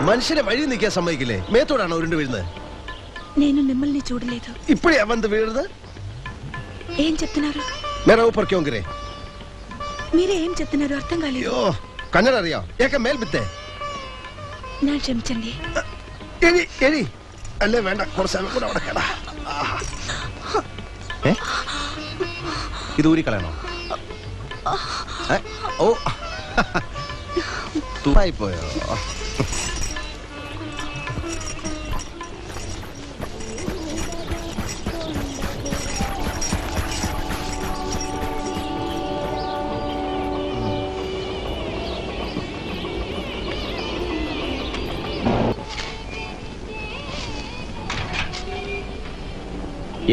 మనిషిని వഴി నీకే సమ్మయికిలే మేతోడానో ఉరుండి వీഴുന്നത് నేను మిమ్మల్ని చూడలేదు ఇప్పుడే అవంత వీഴുന്നത് ఏం చెప్తున్నారు మేరా ऊपर क्यों गिरे మీరే ఏం చెప్తున్నారు అర్థం కాలేదు అయ్యో కన్నడ അറിയാ ఏక మేల్ బిtte నా క్షమించండి ఎడి ఎడి అల్లే వేണ്ട കുറച്ച് കൂടെ അവിടെ കേടാ ഇത് ഊരി കളയണോ ഓ തൂപ്പായി പോയോ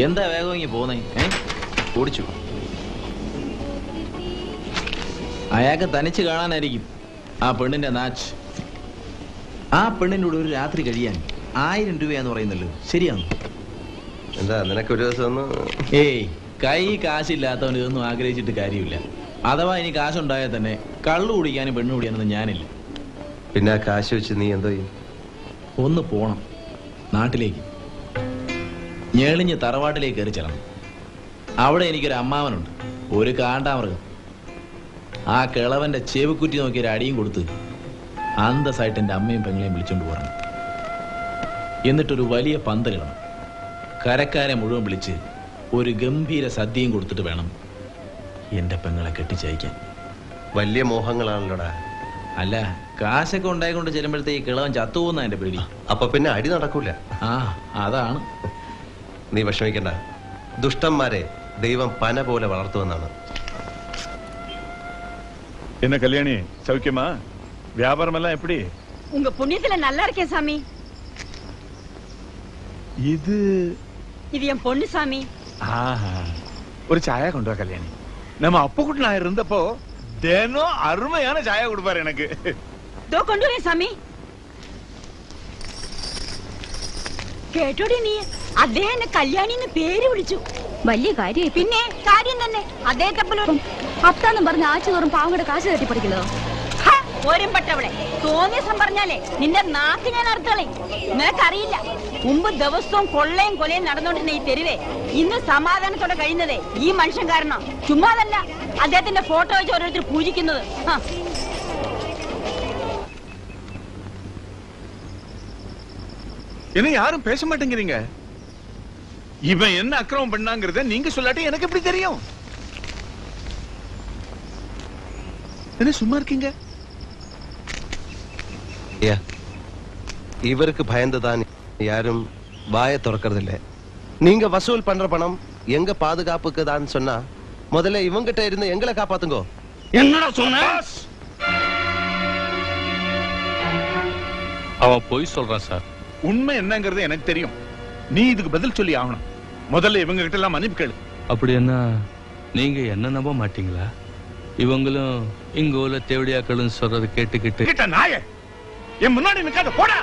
എന്താ വേഗം ഇങ്ങി പോന്നേ ഓടിച്ചു അയാൾക്ക് തനിച്ച് കാണാനായിരിക്കും ആ പെണ്ണിന്റെ നാച്ച് ആ പെണ്ണിൻ്റെ കൂടെ ഒരു രാത്രി കഴിയാൻ 1000 രൂപയാന്ന് പറയുന്നല്ലോ ശരിയാണോ എന്താ നിനക്ക് ഒരു ദിവസം ഏയ് കൈ കാശില്ലാത്തവൻ ഇതൊന്നും ആഗ്രഹിച്ചിട്ട് കാര്യമില്ല അഥവാ ഇനി കാശുണ്ടായാൽ തന്നെ കള്ളു കുടിക്കാനും പെണ്ണു കുടിക്കാനൊന്നും ഞാനില്ല പിന്നെ കാശ് വെച്ച് നീ എന്തോ ചെയ്യും ഒന്ന് പോണം നാട്ടിലേക്ക് ഞെളിഞ്ഞ് തറവാട്ടിലേക്ക് കയറി ചെല്ലണം അവിടെ എനിക്കൊരു അമ്മാവനുണ്ട് ഒരു കാണ്ടാമൃഗം ആ കിളവന്റെ ചെവിക്കുറ്റി നോക്കി ഒരു അടിയും കൊടുത്ത് അന്തസ്സായിട്ട് എൻ്റെ അമ്മയും പെങ്ങളെയും വിളിച്ചോണ്ട് പോരണം എന്നിട്ടൊരു വലിയ പന്തലിടണം കരക്കാരെ മുഴുവൻ വിളിച്ച് ഒരു ഗംഭീര സദ്യയും കൊടുത്തിട്ട് വേണം എൻ്റെ പെങ്ങളെ കെട്ടിച്ചയക്കാൻ വലിയ മോഹങ്ങളാണല്ലോടാ അല്ല കാശൊക്കെ ഉണ്ടായിക്കൊണ്ട് ചെല്ലുമ്പോഴത്തേക്ക് കിളവൻ ചത്തുപോകുന്ന എൻ്റെ പേടി അപ്പൊ പിന്നെ അടി നടക്കൂല ആ അതാണ് നീ വിഷമിക്കണ്ട ദുഷ്ടന്മാരെ ദൈവം പന പോലെ വളർത്തുമെന്നാണ് என்ன கல்யாணி சௌக்கியமா வியாபாரம் எல்லாம் எப்படி உங்க புண்ணியத்துல நல்லா இருக்கேன் சாமி இது என் பொண்ணு சாமி ஒரு சாயா கொண்டு வா கல்யாணி நம்ம அப்பகுட்டு நான் இருந்தப்போ தினம் அருமையான சாயா கொடுப்பாரு எனக்கு தோ கொண்டு வரேன் சாமி കേട്ടോടി നീ അദ്ദേഹം എന്നെ കല്യാണിന്ന് പേര് വിളിച്ചു വലിയ കാര്യം പിന്നെ കാര്യം തന്നെ അദ്ദേഹത്തെ പോലും അത്താന്നും പറഞ്ഞ ആഴ്ച തോറും പാവങ്ങളുടെ കാശ് തട്ടി പഠിക്കുന്നതോ ഓരമ്പട്ടവളെ തോന്നിയസം പറഞ്ഞാലേ നിന്റെ നാക്ക് ഞാൻ അർത്ഥളെ നിനക്കറിയില്ല മുമ്പ് ദിവസവും കൊള്ളയും കൊലയും നടന്നുകൊണ്ടിരുന്ന ഈ തെരുവേ ഇന്ന് സമാധാനത്തോടെ കഴിയുന്നതേ ഈ മനുഷ്യൻ കാരണം ചുമ്മാതല്ല അദ്ദേഹത്തിന്റെ ഫോട്ടോ വെച്ച് ഓരോരുത്തർ പൂജിക്കുന്നത് என்ன யாரும் பேச மாட்டேங்கிறீங்க இவன் என்ன அக்கிரமம் பண்ணாங்கிறத நீங்க சொல்லாட்டி எனக்கு எப்படி தெரியும் என்ன சும்மா இருக்கீங்க இவருக்கு பயந்துதான் யாரும் வாயை திறக்கறதில்லை நீங்க வசூல் பண்ற பணம் எங்க பாதுகாப்புக்கு தான் சொன்னா முதல்ல இவங்கிட்ட இருந்து எங்களை காப்பாத்துங்கோ என்னடா சொன்ன அவன் போய் சொல்றான் சார் உண்மை என்னங்கிறது எனக்கு தெரியும் நீ இதுக்கு பதில் சொல்லி ஆகணும் முதல்ல இவங்க கிட்ட எல்லாம் மன்னிப்பு கேளு அப்படி என்ன நீங்க என்ன நம்ப மாட்டீங்களா இவங்களும் இங்க உள்ள தேவடியாக்களும் சொல்றது கேட்டுக்கிட்டு கிட்ட நாயே என் முன்னாடி நிக்காத போடா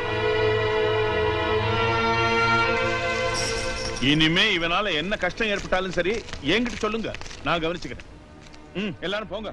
இனிமே இவனால என்ன கஷ்டம் ஏற்பட்டாலும் சரி என்கிட்ட சொல்லுங்க நான் கவனிச்சுக்கிறேன் எல்லாரும் போங்க